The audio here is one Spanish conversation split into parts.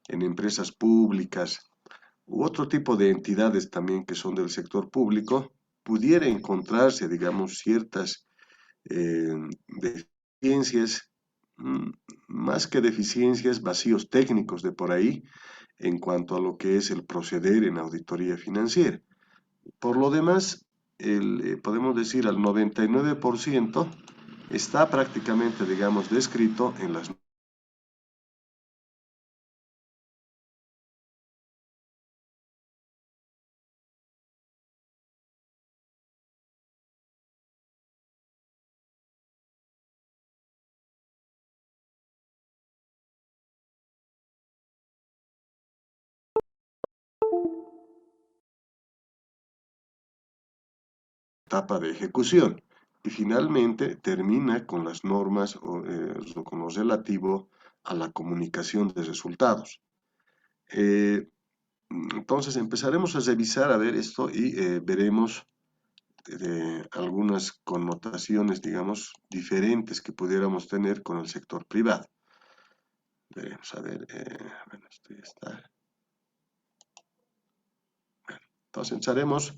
en empresas públicas u otro tipo de entidades también que son del sector público, pudiera encontrarse, digamos, ciertas deficiencias, mm, más que deficiencias, vacíos técnicos de por ahí, en cuanto a lo que es el proceder en auditoría financiera. Por lo demás, podemos decir al 99% está prácticamente, digamos, descrito en la etapa de ejecución y finalmente termina con las normas o con lo relativo a la comunicación de resultados. Eh, entonces empezaremos a revisar a ver esto y veremos algunas connotaciones, digamos, diferentes que pudiéramos tener con el sector privado. Veremos a ver, bueno, esto ya está. Entonces empezaremos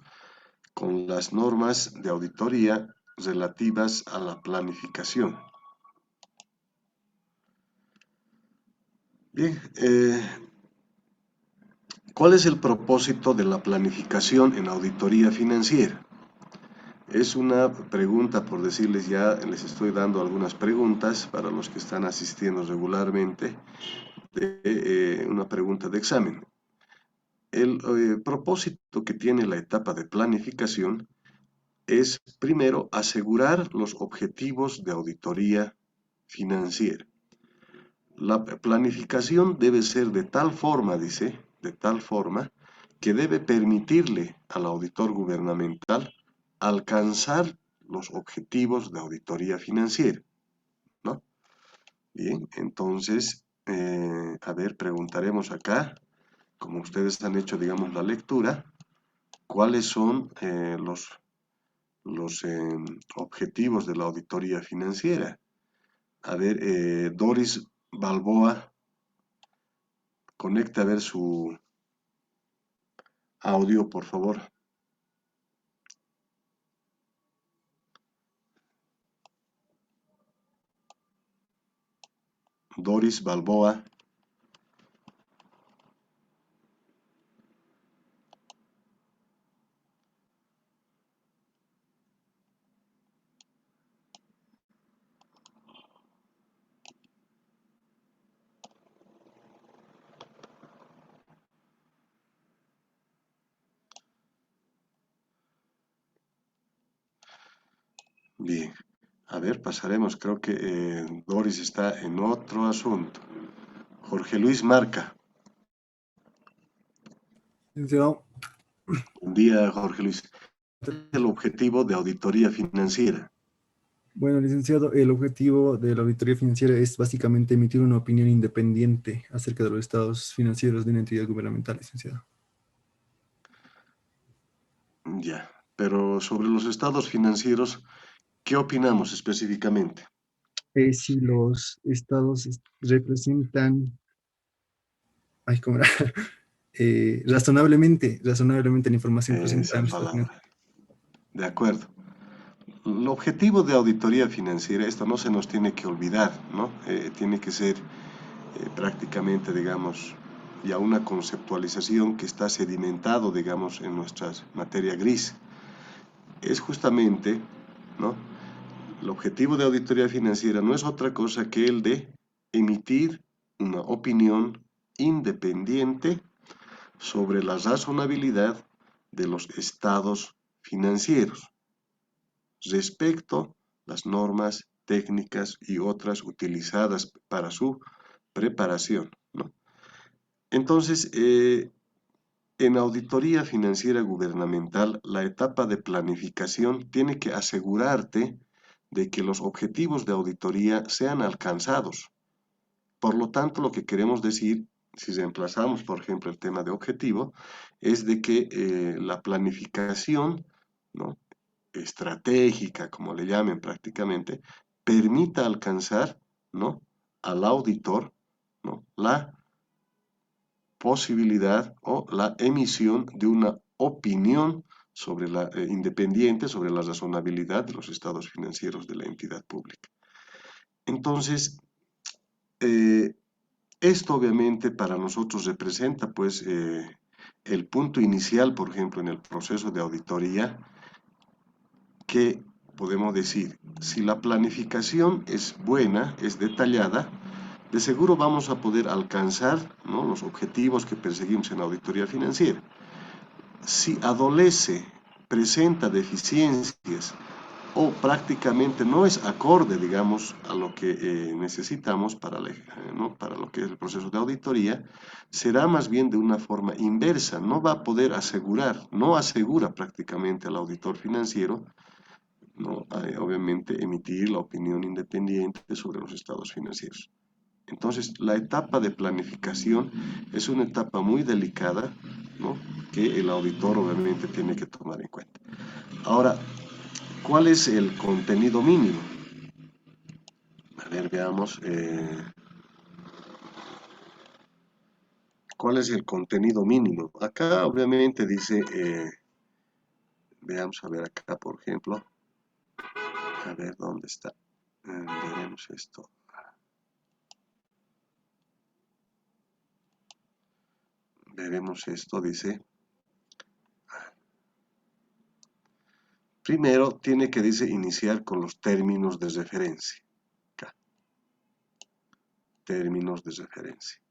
con las normas de auditoría relativas a la planificación. Bien, ¿cuál es el propósito de la planificación en auditoría financiera? Es una pregunta, por decirles ya, les estoy dando algunas preguntas para los que están asistiendo regularmente, una pregunta de examen. El propósito que tiene la etapa de planificación es, primero, asegurar los objetivos de auditoría financiera. La planificación debe ser de tal forma, dice, de tal forma, que debe permitirle al auditor gubernamental alcanzar los objetivos de auditoría financiera, ¿no? Bien, entonces, a ver, preguntaremos acá, como ustedes han hecho, digamos, la lectura, ¿cuáles son los objetivos de la auditoría financiera? A ver, Doris Balboa, conecte a ver su audio, por favor. Doris Balboa. Bien, a ver, pasaremos. Creo que Doris está en otro asunto. Jorge Luis Marca. Licenciado, Buen día, Jorge Luis. El objetivo de auditoría financiera. bueno, licenciado, el objetivo de la auditoría financiera es básicamente emitir una opinión independiente acerca de los estados financieros de una entidad gubernamental, licenciado. Ya, pero sobre los estados financieros, ¿qué opinamos específicamente? Si los estados representan, ay, ¿cómo era? Razonablemente la información presentada Esa en los estados financieros. palabra. De acuerdo. El objetivo de auditoría financiera, esto no se nos tiene que olvidar, ¿no? Tiene que ser prácticamente, digamos, ya una conceptualización que está sedimentado, digamos, en nuestra materia gris. Es justamente, ¿no? El objetivo de auditoría financiera no es otra cosa que el de emitir una opinión independiente sobre la razonabilidad de los estados financieros respecto a las normas técnicas y otras utilizadas para su preparación, ¿no? Entonces, en auditoría financiera gubernamental, la etapa de planificación tiene que asegurarte de que los objetivos de auditoría sean alcanzados. Por lo tanto, lo que queremos decir, si reemplazamos, por ejemplo, el tema de objetivo, es de que la planificación, ¿no?, estratégica, como le llamen prácticamente, permita alcanzar, ¿no?, al auditor, ¿no?, la posibilidad o la emisión de una opinión sobre independiente sobre la razonabilidad de los estados financieros de la entidad pública. Entonces, esto obviamente para nosotros representa pues el punto inicial, por ejemplo, en el proceso de auditoría, que podemos decir, si la planificación es buena, es detallada, de seguro vamos a poder alcanzar, ¿no?, los objetivos que perseguimos en la auditoría financiera. Si adolece, presenta deficiencias o prácticamente no es acorde, digamos, a lo que necesitamos ¿no?, para lo que es el proceso de auditoría, será más bien de una forma inversa. No va a poder asegurar, no asegura prácticamente al auditor financiero, ¿no?, obviamente emitir la opinión independiente sobre los estados financieros. Entonces, la etapa de planificación es una etapa muy delicada, ¿no?, que el auditor obviamente tiene que tomar en cuenta. Ahora, ¿cuál es el contenido mínimo? A ver, veamos. ¿Cuál es el contenido mínimo? Acá obviamente dice, veamos a ver acá, por ejemplo. A ver, ¿dónde está? Veremos esto. Veremos esto, dice. Primero tiene que, dice, iniciar con los términos de referencia. Acá. Términos de referencia.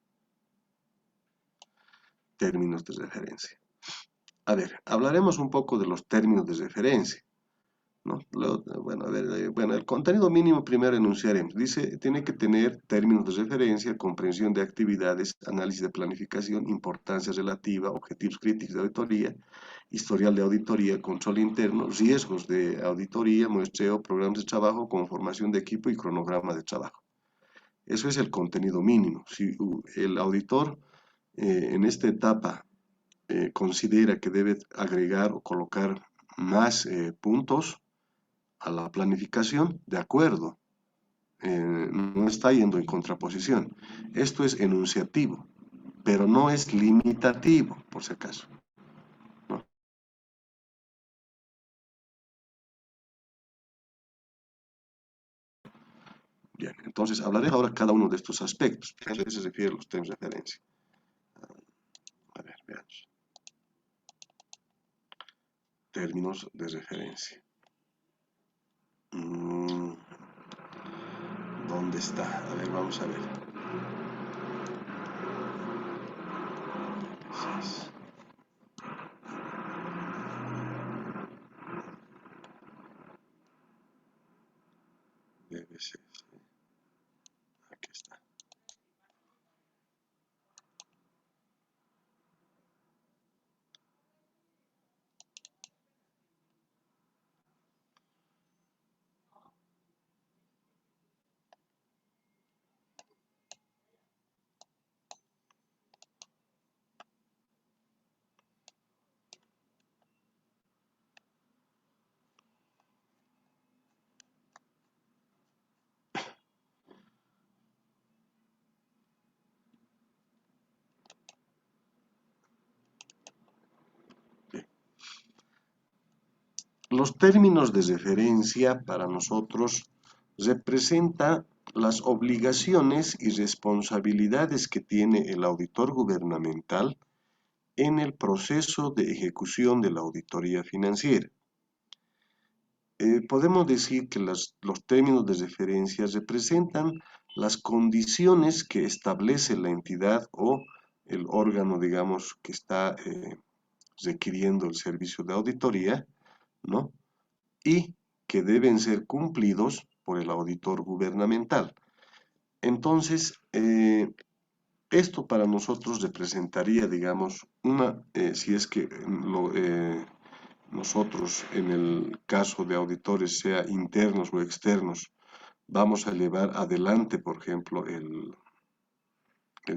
Términos de referencia. A ver, hablaremos un poco de los términos de referencia, ¿no? Bueno, a ver, bueno, el contenido mínimo primero enunciaremos. Dice, tiene que tener términos de referencia, comprensión de actividades, análisis de planificación, importancia relativa, objetivos críticos de auditoría, historial de auditoría, control interno, riesgos de auditoría, muestreo, programas de trabajo, conformación de equipo y cronograma de trabajo. Eso es el contenido mínimo. Si el auditor en esta etapa considera que debe agregar o colocar más puntos a la planificación, de acuerdo, no está yendo en contraposición. Esto es enunciativo, pero no es limitativo, por si acaso, ¿no? Bien, entonces hablaré ahora cada uno de estos aspectos. ¿A qué se refiere los términos de referencia? A ver, veamos. Términos de referencia. ¿Dónde está? A ver, vamos a ver. Debe ser. Aquí está. Los términos de referencia para nosotros representan las obligaciones y responsabilidades que tiene el auditor gubernamental en el proceso de ejecución de la auditoría financiera. Podemos decir que los términos de referencia representan las condiciones que establece la entidad o el órgano, digamos, que está requiriendo el servicio de auditoría, ¿no?, y que deben ser cumplidos por el auditor gubernamental. Entonces, esto para nosotros representaría, digamos, si es que nosotros en el caso de auditores, sea internos o externos, vamos a llevar adelante, por ejemplo, el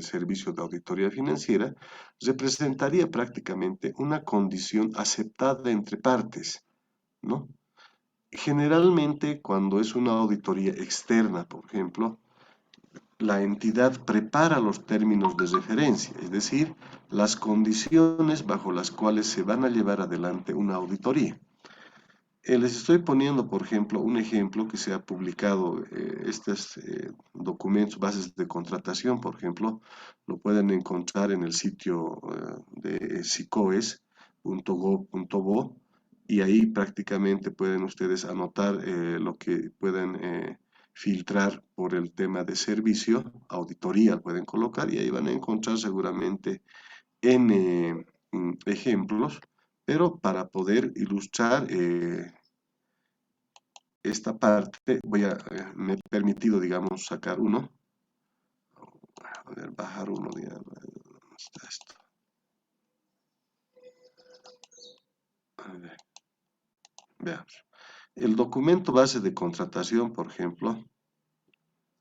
servicio de auditoría financiera, representaría prácticamente una condición aceptada entre partes, ¿no? Generalmente, cuando es una auditoría externa, por ejemplo, la entidad prepara los términos de referencia, es decir, las condiciones bajo las cuales se van a llevar adelante una auditoría. Les estoy poniendo, por ejemplo, un ejemplo que se ha publicado, estos documentos, bases de contratación, por ejemplo, lo pueden encontrar en el sitio de sicoes.gov.bo y ahí prácticamente pueden ustedes anotar lo que pueden filtrar por el tema de servicio, auditoría pueden colocar y ahí van a encontrar seguramente N ejemplos, pero para poder ilustrar esta parte, me he permitido, digamos, sacar uno, a ver, bajar uno, digamos, ¿dónde está esto? A ver, veamos. El documento base de contratación, por ejemplo,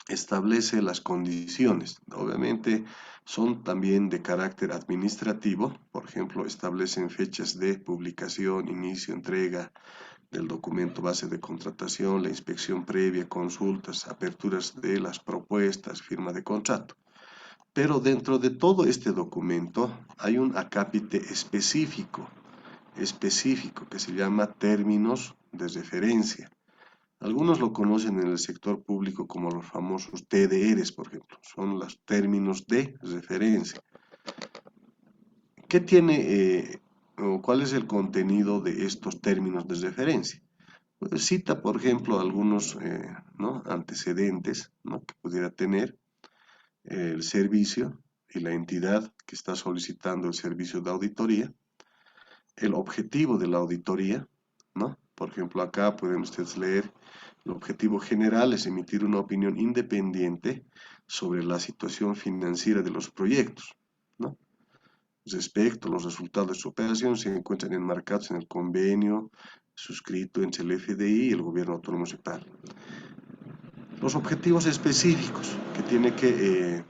establece las condiciones. Obviamente son también de carácter administrativo, por ejemplo, establecen fechas de publicación, inicio, entrega del documento base de contratación, la inspección previa, consultas, aperturas de las propuestas, firma de contrato. Pero dentro de todo este documento hay un acápite específico que se llama términos de referencia. Algunos lo conocen en el sector público como los famosos TDRs, por ejemplo, son los términos de referencia. ¿Qué tiene o cuál es el contenido de estos términos de referencia? Pues cita, por ejemplo, algunos ¿no? antecedentes, ¿no? que pudiera tener el servicio y la entidad que está solicitando el servicio de auditoría, el objetivo de la auditoría, ¿no? Por ejemplo, acá pueden ustedes leer, el objetivo general es emitir una opinión independiente sobre la situación financiera de los proyectos, ¿no? Respecto a los resultados de su operación, se encuentran enmarcados en el convenio suscrito entre el FDI y el Gobierno Autónomo Municipal. Los objetivos específicos que tiene que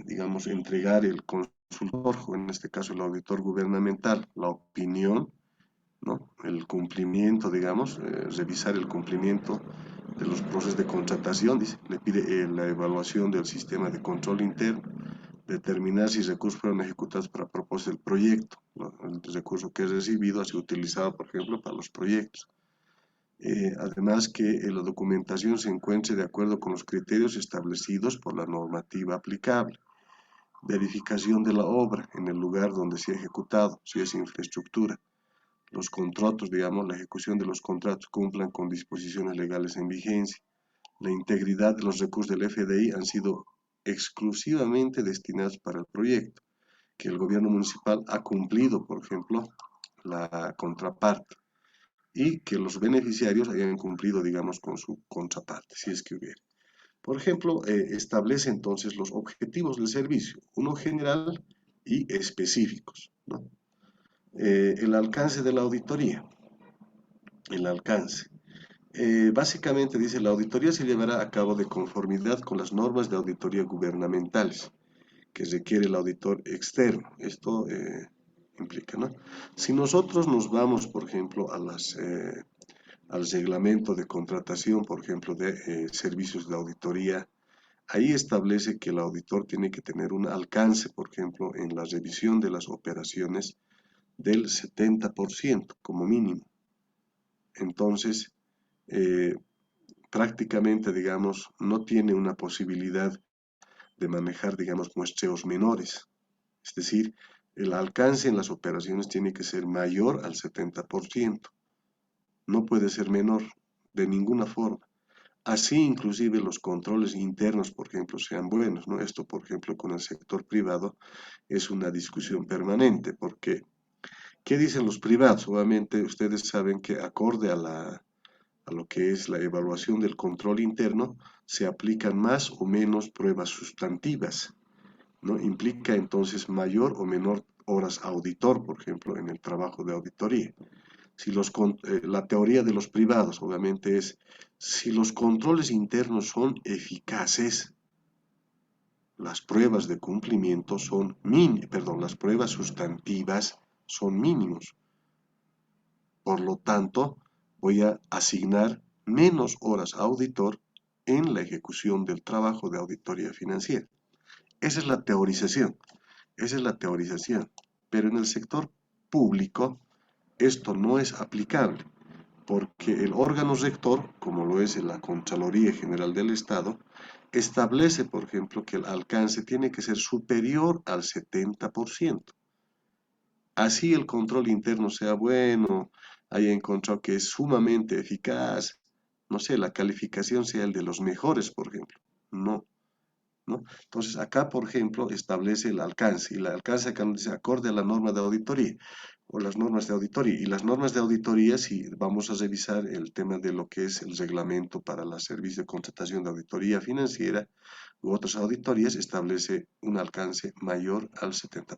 digamos, entregar el consultor, o en este caso el auditor gubernamental, la opinión, ¿no? El cumplimiento, digamos, revisar el cumplimiento de los procesos de contratación, dice, le pide la evaluación del sistema de control interno, determinar si recursos fueron ejecutados para propósito del proyecto, ¿no? El recurso que es recibido ha sido utilizado, por ejemplo, para los proyectos. Además que la documentación se encuentre de acuerdo con los criterios establecidos por la normativa aplicable. Verificación de la obra en el lugar donde se ha ejecutado, si es infraestructura. Los contratos, digamos, la ejecución de los contratos cumplan con disposiciones legales en vigencia. La integridad de los recursos del FDI han sido exclusivamente destinados para el proyecto, que el gobierno municipal ha cumplido, por ejemplo, la contraparte, y que los beneficiarios hayan cumplido, digamos, con su contraparte, si es que hubiera. Por ejemplo, establece entonces los objetivos del servicio, uno general y específicos, ¿no? El alcance de la auditoría, el alcance. Básicamente dice, la auditoría se llevará a cabo de conformidad con las normas de auditoría gubernamentales que requiere el auditor externo. Esto implica, ¿no? Si nosotros nos vamos, por ejemplo, al reglamento de contratación, por ejemplo, de servicios de auditoría, ahí establece que el auditor tiene que tener un alcance, por ejemplo, en la revisión de las operaciones del 70% como mínimo. Entonces, eh, prácticamente, digamos, no tiene una posibilidad de manejar, digamos, muestreos menores. Es decir, el alcance en las operaciones tiene que ser mayor al 70%. No puede ser menor de ninguna forma. Así inclusive los controles internos, por ejemplo, sean buenos, ¿no? Esto, por ejemplo, con el sector privado es una discusión permanente, porque ¿qué dicen los privados? Obviamente ustedes saben que acorde a lo que es la evaluación del control interno, se aplican más o menos pruebas sustantivas, ¿no? Implica entonces mayor o menor horas auditor, por ejemplo, en el trabajo de auditoría. Si la teoría de los privados, obviamente, es si los controles internos son eficaces, las pruebas de cumplimiento son las pruebas sustantivas son mínimos. Por lo tanto, voy a asignar menos horas a auditor en la ejecución del trabajo de auditoría financiera. Esa es la teorización, esa es la teorización. Pero en el sector público esto no es aplicable, porque el órgano rector, como lo es la Contraloría General del Estado, establece, por ejemplo, que el alcance tiene que ser superior al 70%. Así el control interno sea bueno, haya encontrado que es sumamente eficaz, no sé, la calificación sea el de los mejores, por ejemplo. No, ¿no? Entonces, acá, por ejemplo, establece el alcance, y el alcance acá nos dice acorde a la norma de auditoría, o las normas de auditoría. Y las normas de auditoría, si vamos a revisar el tema de lo que es el reglamento para el servicio de contratación de auditoría financiera u otras auditorías, establece un alcance mayor al 70%.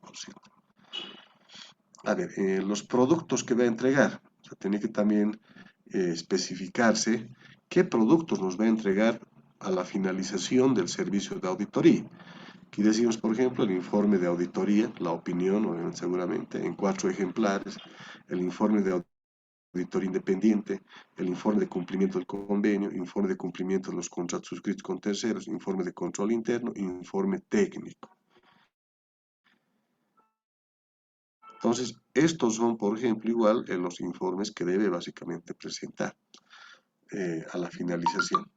A ver, los productos que va a entregar, o sea, tiene que también especificarse qué productos nos va a entregar a la finalización del servicio de auditoría. Aquí decimos, por ejemplo, el informe de auditoría, la opinión, obviamente, seguramente, en 4 ejemplares, el informe de auditoría independiente, el informe de cumplimiento del convenio, informe de cumplimiento de los contratos suscritos con terceros, informe de control interno, informe técnico. Entonces, estos son, por ejemplo, igual los informes que debe básicamente presentar a la finalización.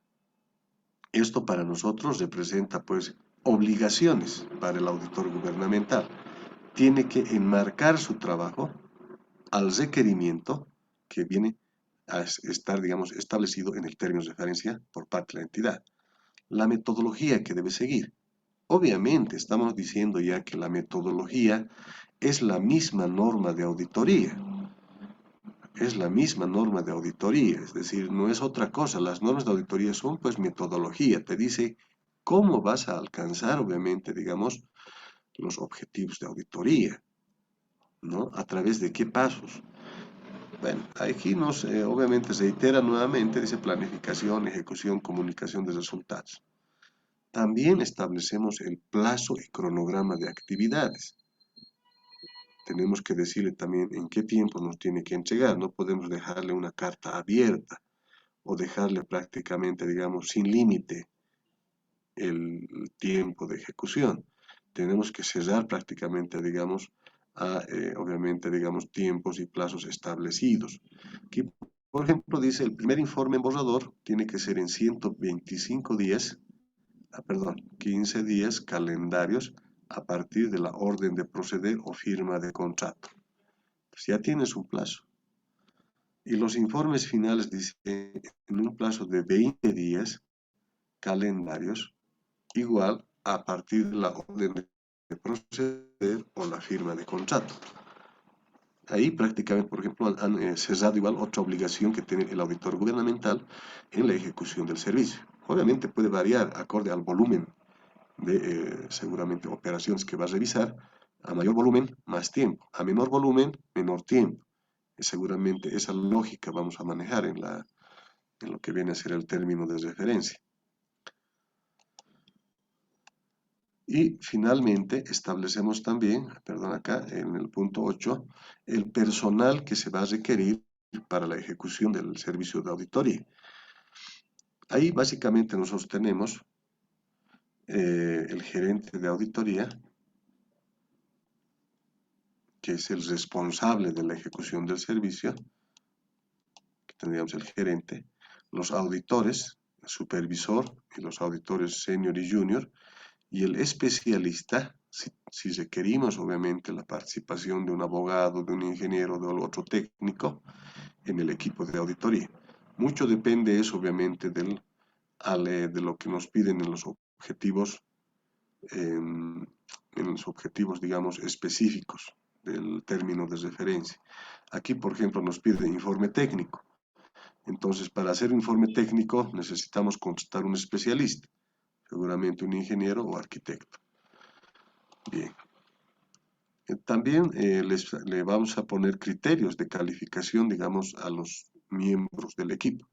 Esto para nosotros representa, pues, obligaciones para el auditor gubernamental. Tiene que enmarcar su trabajo al requerimiento que viene a estar, digamos, establecido en el término de referencia por parte de la entidad. La metodología que debe seguir. Obviamente, estamos diciendo ya que la metodología es la misma norma de auditoría. Es la misma norma de auditoría, es decir, no es otra cosa. Las normas de auditoría son pues metodología, te dice cómo vas a alcanzar, obviamente, digamos, los objetivos de auditoría, ¿no? A través de qué pasos. Bueno, aquí nos, obviamente, se reitera nuevamente, dice planificación, ejecución, comunicación de resultados. También establecemos el plazo y cronograma de actividades. Tenemos que decirle también en qué tiempo nos tiene que entregar. No podemos dejarle una carta abierta o dejarle prácticamente, digamos, sin límite el tiempo de ejecución. Tenemos que cerrar prácticamente, digamos, obviamente, digamos, tiempos y plazos establecidos. Aquí, por ejemplo, dice el primer informe en borrador tiene que ser en 125 días, perdón, 15 días calendarios a partir de la orden de proceder o firma de contrato. Pues ya tienes un plazo. Y los informes finales dicen en un plazo de 20 días calendarios igual a partir de la orden de proceder o la firma de contrato. Ahí prácticamente, por ejemplo, han cesado igual otra obligación que tiene el auditor gubernamental en la ejecución del servicio. Obviamente puede variar acorde al volumen de seguramente operaciones que va a revisar. A mayor volumen, más tiempo. A menor volumen, menor tiempo. Y seguramente esa lógica vamos a manejar en lo que viene a ser el término de referencia. Y finalmente establecemos también, perdón, acá en el punto 8, el personal que se va a requerir para la ejecución del servicio de auditoría. Ahí básicamente nosotros tenemos el gerente de auditoría, que es el responsable de la ejecución del servicio, que tendríamos el gerente, los auditores, el supervisor y los auditores senior y junior, y el especialista, si requerimos obviamente la participación de un abogado, de un ingeniero, de otro técnico en el equipo de auditoría. Mucho depende eso obviamente de lo que nos piden en los objetivos, digamos, específicos del término de referencia. Aquí, por ejemplo, nos pide informe técnico. Entonces, para hacer un informe técnico necesitamos contratar un especialista, seguramente un ingeniero o arquitecto. Bien. También le vamos a poner criterios de calificación, digamos, a los miembros del equipo.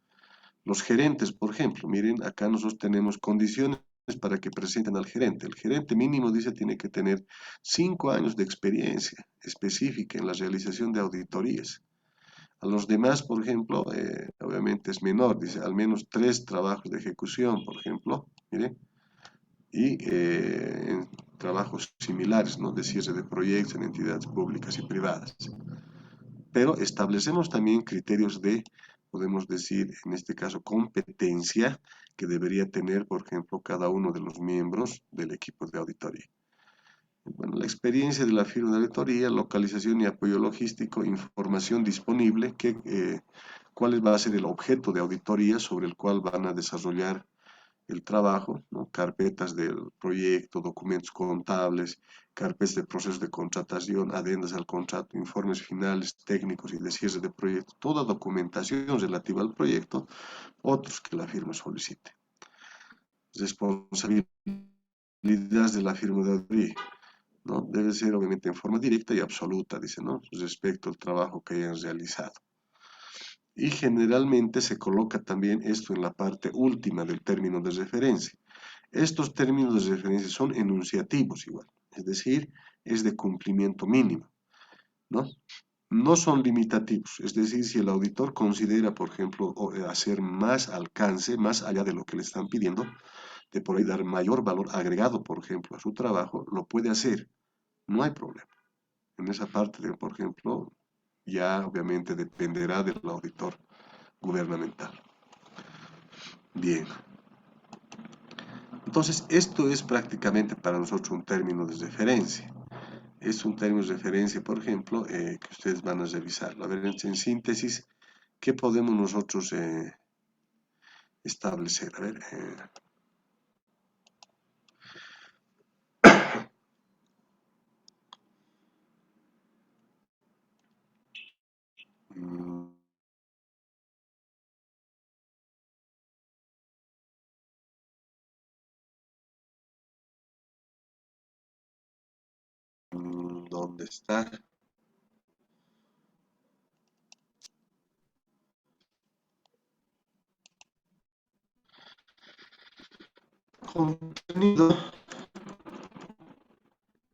Los gerentes, por ejemplo, miren, acá nosotros tenemos condiciones para que presenten al gerente. El gerente mínimo, dice, tiene que tener 5 años de experiencia específica en la realización de auditorías. A los demás, por ejemplo, obviamente es menor, dice al menos 3 trabajos de ejecución, por ejemplo, mire, y en trabajos similares, ¿no? De cierre de proyectos en entidades públicas y privadas. Pero establecemos también criterios de, podemos decir, en este caso, competencia que debería tener, por ejemplo, cada uno de los miembros del equipo de auditoría. Bueno, la experiencia de la firma de auditoría, localización y apoyo logístico, información disponible, cuál va a ser el objeto de auditoría sobre el cual van a desarrollar el trabajo, ¿no? Carpetas del proyecto, documentos contables, carpetas de procesos de contratación, adendas al contrato, informes finales técnicos y de cierre de proyecto, toda documentación relativa al proyecto, otros que la firma solicite. Responsabilidades de la firma de auditoría, ¿no? Debe ser obviamente en forma directa y absoluta, dice, ¿no? Respecto al trabajo que hayan realizado. Y generalmente se coloca también esto en la parte última del término de referencia. Estos términos de referencia son enunciativos igual, es decir, es de cumplimiento mínimo, ¿no? No son limitativos, es decir, si el auditor considera, por ejemplo, hacer más alcance, más allá de lo que le están pidiendo, de por ahí dar mayor valor agregado, por ejemplo, a su trabajo, lo puede hacer, no hay problema. En esa parte, por ejemplo, ya obviamente dependerá del auditor gubernamental. Bien. Entonces, esto es prácticamente para nosotros un término de referencia. Es un término de referencia, por ejemplo, que ustedes van a revisarlo. A ver, en síntesis, ¿qué podemos nosotros establecer? A ver, ¿dónde está? Contenido,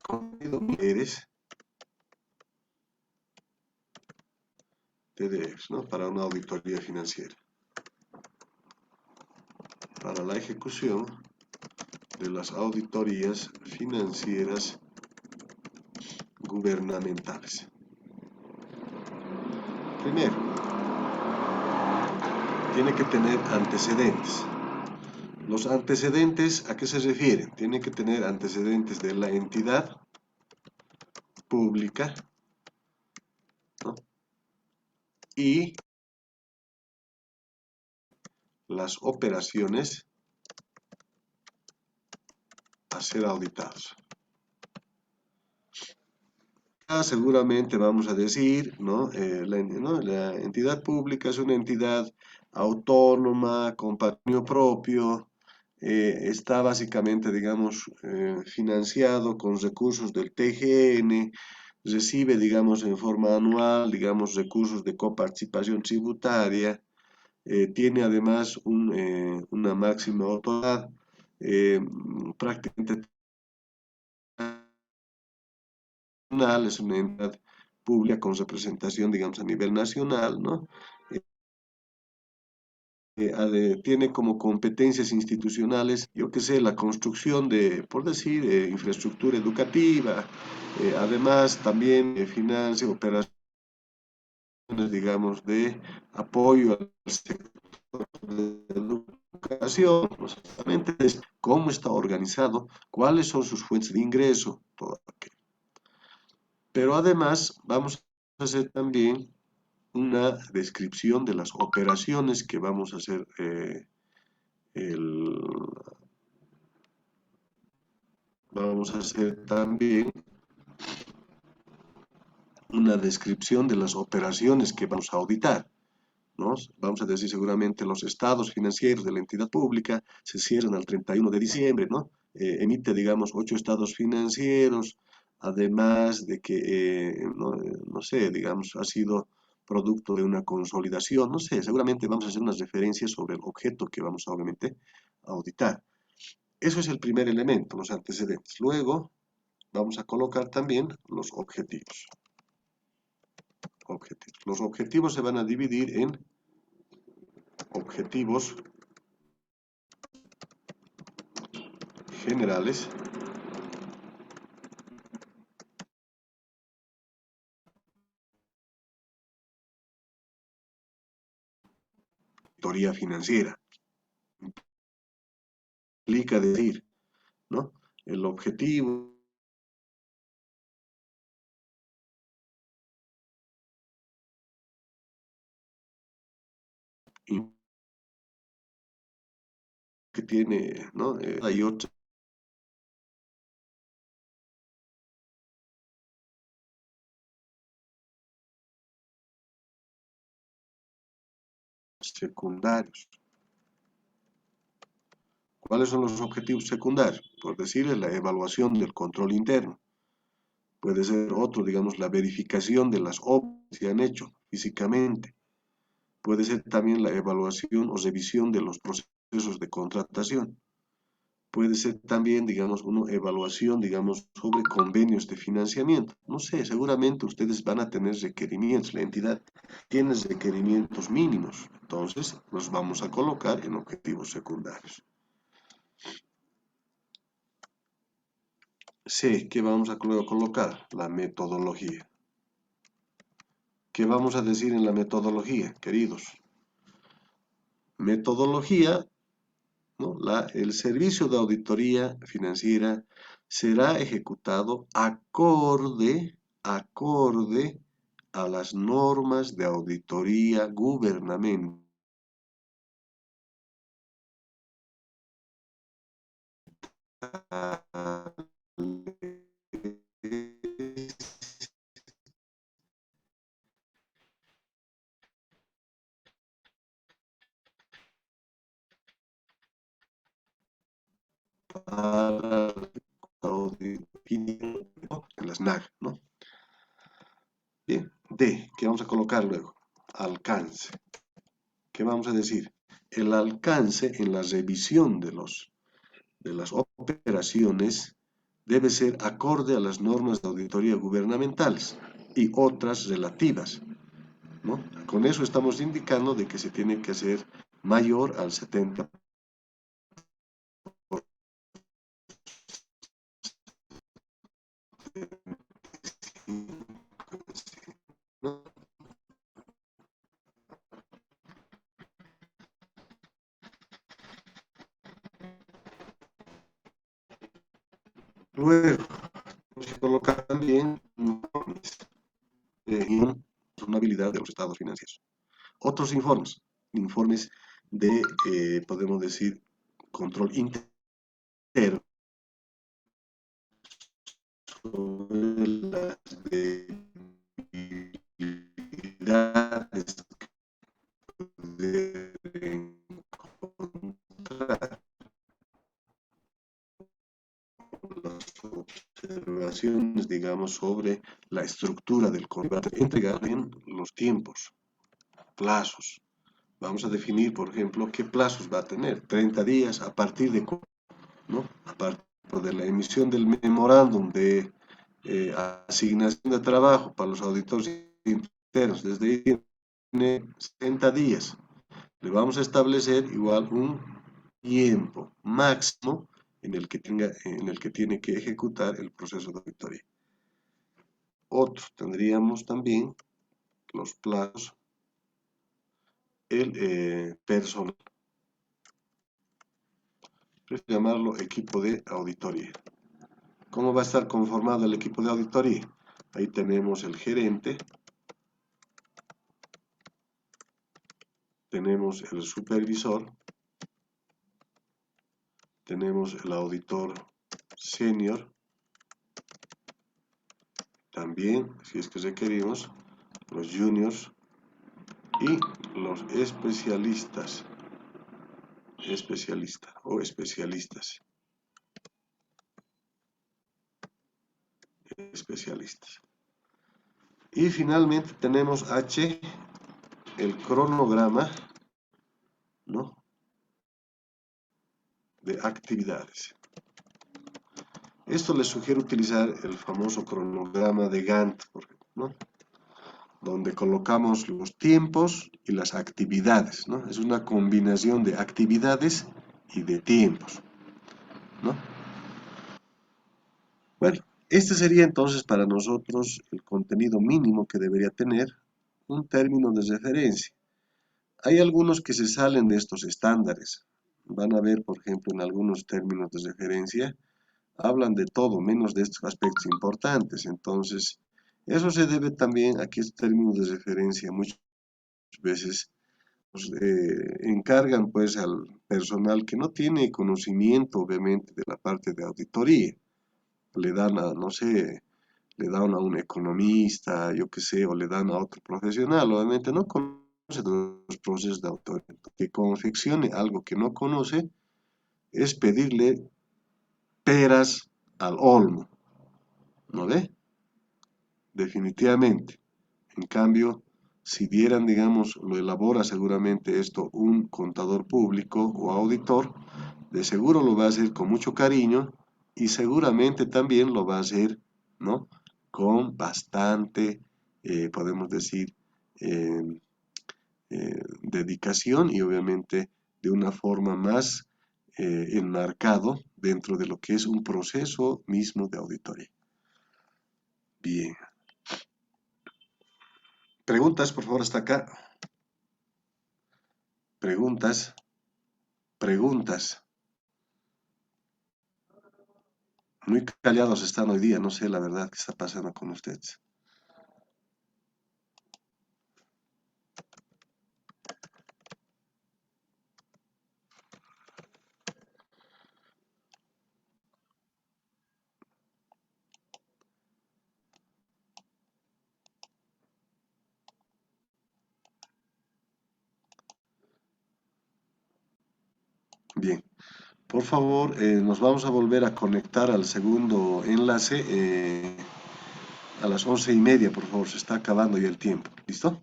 contenido eres TDFs, ¿no? Para una auditoría financiera. Para la ejecución de las auditorías financieras gubernamentales. Primero, tiene que tener antecedentes. Los antecedentes, ¿a qué se refieren? Tiene que tener antecedentes de la entidad pública, ¿no? Y las operaciones a ser auditadas. Seguramente vamos a decir, ¿no? La entidad pública es una entidad autónoma, con patrimonio propio, está básicamente, digamos, financiado con recursos del TGN, recibe, digamos, en forma anual, digamos, recursos de coparticipación tributaria, tiene además una máxima autoridad, prácticamente es una entidad pública con representación, digamos, a nivel nacional, ¿no? Tiene como competencias institucionales, yo qué sé, la construcción de, por decir, infraestructura educativa, además también financia operaciones, digamos, de apoyo al sector de educación, no solamente es cómo está organizado, cuáles son sus fuentes de ingreso, todo aquello. Pero además vamos a hacer también una descripción de las operaciones que vamos a hacer, vamos a hacer también una descripción de las operaciones que vamos a auditar, ¿no? Vamos a decir seguramente los estados financieros de la entidad pública se cierran al 31 de diciembre, ¿no? Emite, digamos, 8 estados financieros, además de que, no sé, digamos, ha sido producto de una consolidación, no sé, seguramente vamos a hacer unas referencias sobre el objeto que vamos a, obviamente, a auditar. Eso es el primer elemento, los antecedentes. Luego vamos a colocar también los objetivos. objetivos. Los objetivos se van a dividir en objetivos generales, auditoría financiera. Implica decir, ¿no? El objetivo que tiene, ¿no? Hay otros secundarios. ¿Cuáles son los objetivos secundarios? Por decirles, la evaluación del control interno. Puede ser otro, digamos, la verificación de las obras que se han hecho físicamente. Puede ser también la evaluación o revisión de los procesos de contratación. Puede ser también, digamos, una evaluación, digamos, sobre convenios de financiamiento. No sé, seguramente ustedes van a tener requerimientos, la entidad tiene requerimientos mínimos, entonces los vamos a colocar en objetivos secundarios. C, ¿qué vamos a colocar? La metodología. ¿Qué vamos a decir en la metodología, queridos? Metodología, ¿no? El servicio de auditoría financiera será ejecutado acorde a las normas de auditoría gubernamental para auditoría, ¿no? En las NAG, ¿no? Bien, D, ¿qué vamos a colocar luego? Alcance. ¿Qué vamos a decir? El alcance en la revisión de las operaciones debe ser acorde a las normas de auditoría gubernamentales y otras relativas, ¿no? Con eso estamos indicando de que se tiene que hacer mayor al 70%. ¿No? Luego, vamos a colocar también informes de habilidad de los estados financieros. Otros informes de, podemos decir, control interno sobre las debilidades de encontrar las observaciones, digamos, sobre la estructura del contrato, entregar en los tiempos, plazos. Vamos a definir, por ejemplo, qué plazos va a tener. 30 días, a partir de, ¿no? A partir de la emisión del memorándum de asignación de trabajo para los auditores internos, desde ahí tiene 60 días. Le vamos a establecer igual un tiempo máximo en el que tiene que ejecutar el proceso de auditoría. Otro, tendríamos también los plazos, el personal. Prefiero llamarlo equipo de auditoría. ¿Cómo va a estar conformado el equipo de auditoría? Ahí tenemos el gerente, tenemos el supervisor, tenemos el auditor senior, también, si es que requerimos, los juniors y los especialistas o especialistas. Y finalmente tenemos H, el cronograma, ¿no? De actividades. Esto les sugiero utilizar el famoso cronograma de Gantt, ¿no? donde colocamos los tiempos y las actividades, ¿no? Es una combinación de actividades y de tiempos, ¿no? Bueno, este sería entonces para nosotros el contenido mínimo que debería tener un término de referencia. Hay algunos que se salen de estos estándares. Van a ver, por ejemplo, en algunos términos de referencia, hablan de todo, menos de estos aspectos importantes. Entonces, eso se debe también a que estos términos de referencia muchas veces pues, encargan pues al personal que no tiene conocimiento, obviamente, de la parte de auditoría. Le dan a, no sé, le dan a un economista, yo qué sé, o le dan a otro profesional, obviamente no conoce los procesos de auditoría. Que confeccione algo que no conoce es pedirle peras al olmo, ¿no ve? Definitivamente. En cambio, si dieran, digamos, lo elabora seguramente esto un contador público o auditor, de seguro lo va a hacer con mucho cariño y seguramente también lo va a hacer, ¿no? Con bastante, podemos decir, eh, dedicación y obviamente de una forma más enmarcado dentro de lo que es un proceso mismo de auditoría. Bien. Preguntas, por favor, hasta acá. Preguntas, preguntas. Muy callados están hoy día, no sé la verdad qué está pasando con ustedes. Bien, por favor, nos vamos a volver a conectar al segundo enlace a las 11:30, por favor, se está acabando ya el tiempo. ¿Listo?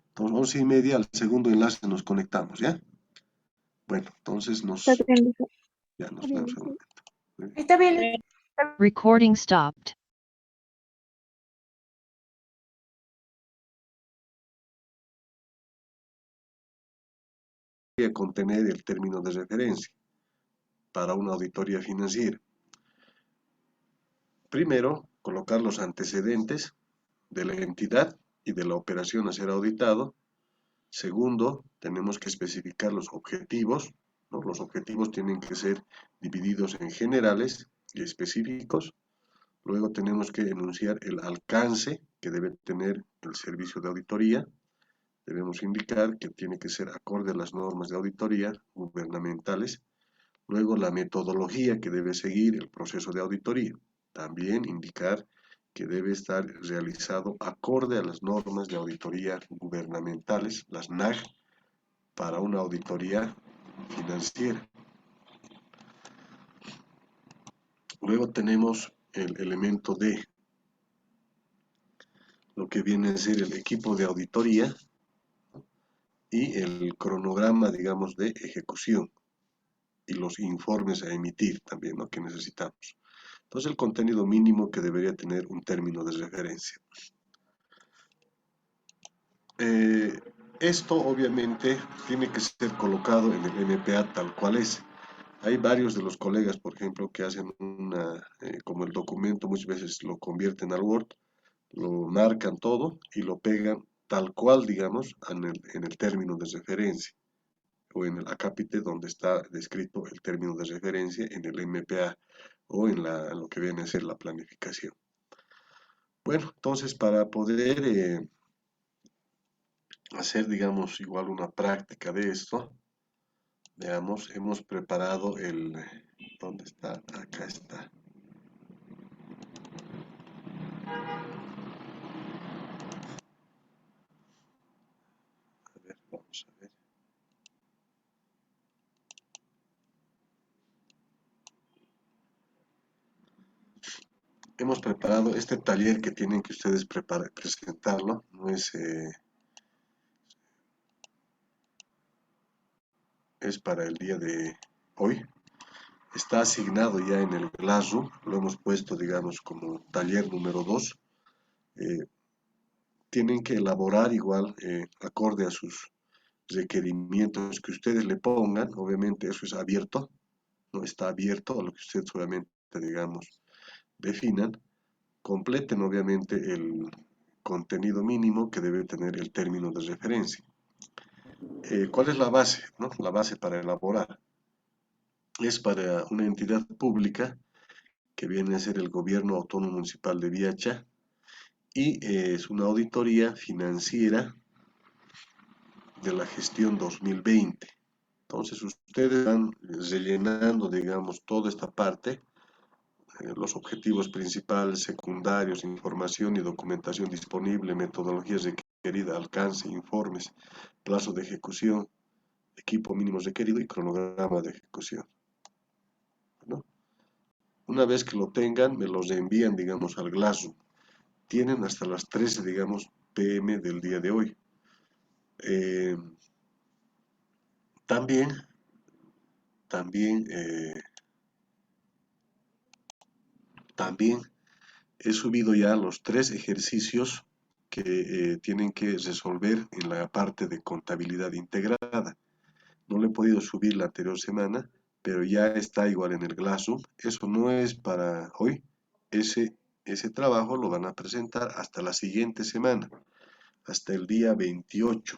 Entonces, 11:30 al segundo enlace nos conectamos, ¿ya? Bueno, entonces Está bien, dice. ya nos vemos en un momento. Muy bien. Está bien. Recording stopped. Voy a contener el término de referencia para una auditoría financiera. Primero, colocar los antecedentes de la entidad y de la operación a ser auditado. Segundo, tenemos que especificar los objetivos, ¿no? Los objetivos tienen que ser divididos en generales y específicos. Luego tenemos que enunciar el alcance que debe tener el servicio de auditoría. Debemos indicar que tiene que ser acorde a las normas de auditoría gubernamentales. Luego la metodología que debe seguir el proceso de auditoría. También indicar que debe estar realizado acorde a las normas de auditoría gubernamentales, las NAG, para una auditoría financiera. Luego tenemos el elemento de lo que viene a ser el equipo de auditoría y el cronograma, digamos, de ejecución y los informes a emitir también, ¿no? Que necesitamos. Entonces, el contenido mínimo que debería tener un término de referencia. Esto obviamente tiene que ser colocado en el MPA tal cual es. Hay varios de los colegas, por ejemplo, que hacen como el documento muchas veces lo convierten al Word, lo marcan todo y lo pegan tal cual, digamos, en el término de referencia o en el acápite donde está descrito el término de referencia en el MPA o en lo que viene a ser la planificación. Bueno, entonces para poder hacer, digamos, igual una práctica de esto, veamos, hemos preparado ¿dónde está? Acá está. A ver, vamos a ver. Hemos preparado este taller que tienen que ustedes presentarlo, no es para el día de hoy. Está asignado ya en el Glassroom, lo hemos puesto, digamos, como taller número 2. tienen que elaborar igual, acorde a sus requerimientos que ustedes le pongan. Obviamente eso es abierto, no está abierto a lo que ustedes solamente, digamos, definan. Completen obviamente el contenido mínimo que debe tener el término de referencia. ¿Cuál es la base, no? La base para elaborar es para una entidad pública que viene a ser el Gobierno Autónomo Municipal de Viacha, y es una auditoría financiera de la gestión 2020. Entonces ustedes van rellenando, digamos, toda esta parte, los objetivos principales, secundarios, información y documentación disponible, metodologías requeridas, alcance, informes, plazo de ejecución, equipo mínimo requerido y cronograma de ejecución, ¿no? Una vez que lo tengan, me los envían, digamos, al Glassroom. Tienen hasta las 13, digamos, PM del día de hoy. Eh, también, también, también he subido ya los 3 ejercicios que tienen que resolver en la parte de contabilidad integrada. No lo he podido subir la anterior semana, pero ya está igual en el Glassroom. Eso no es para hoy. Ese trabajo lo van a presentar hasta la siguiente semana, hasta el día 28,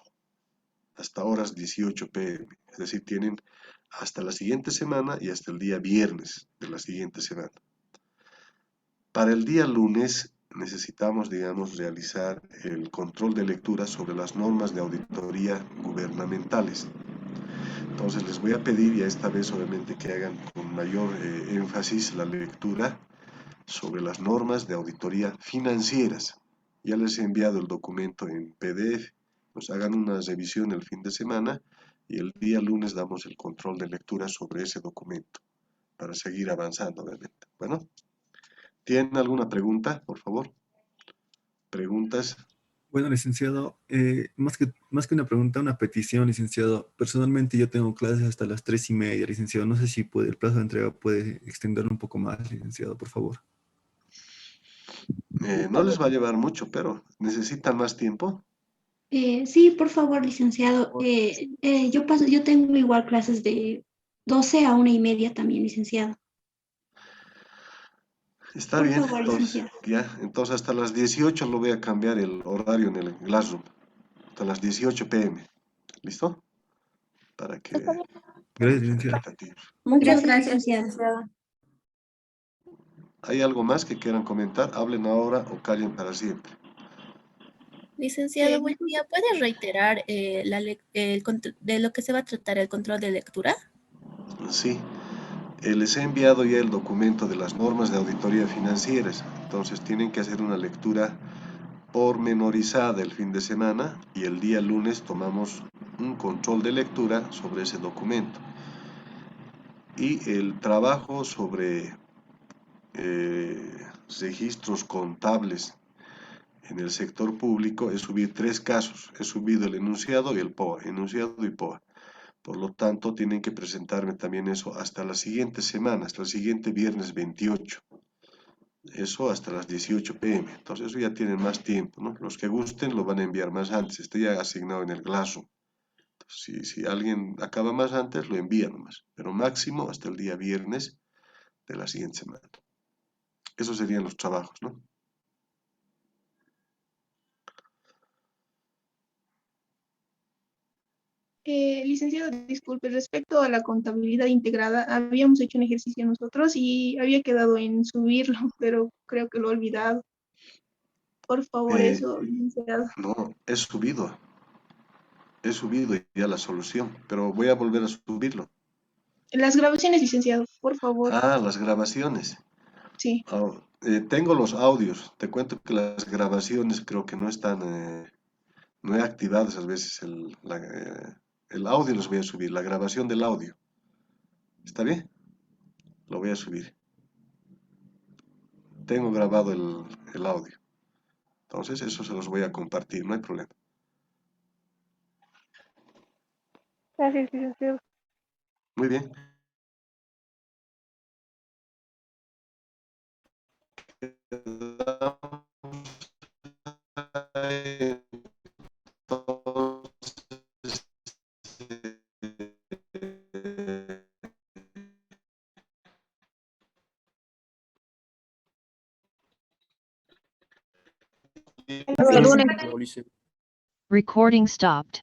hasta horas 18 pm. Es decir, tienen hasta la siguiente semana y hasta el día viernes de la siguiente semana. Para el día lunes necesitamos, digamos, realizar el control de lectura sobre las normas de auditoría gubernamentales. Entonces les voy a pedir, ya esta vez obviamente, que hagan con mayor énfasis la lectura sobre las normas de auditoría financieras. Ya les he enviado el documento en PDF, pues hagan una revisión el fin de semana y el día lunes damos el control de lectura sobre ese documento para seguir avanzando, obviamente. Bueno, ¿tienen alguna pregunta, por favor? ¿Preguntas? Bueno, licenciado, más que una pregunta, una petición, licenciado. Personalmente yo tengo clases hasta las 3:30, licenciado. No sé si puede, el plazo de entrega puede extender un poco más, licenciado, por favor. No les va a llevar mucho, pero ¿necesitan más tiempo? Sí, por favor, licenciado. Yo tengo igual clases de 12 a 1:30 también, licenciado. Está Por bien, favor, entonces, licenciado. ya, entonces hasta las 18 lo voy a cambiar el horario en el Glassroom, hasta las 18 pm, ¿listo? Para que Gracias, estemos licenciado. expectativos. Muchas gracias, licenciado. ¿Hay algo más que quieran comentar? Hablen ahora o callen para siempre. Licenciado, buen día. ¿Puede reiterar de lo que se va a tratar el control de lectura? Sí, les he enviado ya el documento de las normas de auditoría financieras, entonces tienen que hacer una lectura pormenorizada el fin de semana y el día lunes tomamos un control de lectura sobre ese documento. Y el trabajo sobre registros contables en el sector público es subir 3 casos. He subido el enunciado y el POA, enunciado y POA. Por lo tanto, tienen que presentarme también eso hasta la siguiente semana, hasta el siguiente viernes 28. Eso hasta las 18 pm. Entonces, eso ya tienen más tiempo, ¿no? Los que gusten lo van a enviar más antes. Está ya asignado en el Glassroom. Si alguien acaba más antes, lo envía nomás. Pero máximo hasta el día viernes de la siguiente semana. Esos serían los trabajos, ¿no? Licenciado, disculpe, respecto a la contabilidad integrada, habíamos hecho un ejercicio nosotros y había quedado en subirlo, pero creo que lo he olvidado. Por favor, Eh, eso, licenciado. no, he subido ya la solución, pero voy a volver a subirlo. Las grabaciones, licenciado, por favor. Ah, las grabaciones. Sí. Ah, tengo los audios. Te cuento que las grabaciones creo que no están, no he activado esas veces el audio. Los voy a subir, la grabación del audio. ¿Está bien? Lo voy a subir. Tengo grabado el audio. Entonces, eso se los voy a compartir, no hay problema. Gracias, licenciado. Muy bien. El lunes. Recording stopped.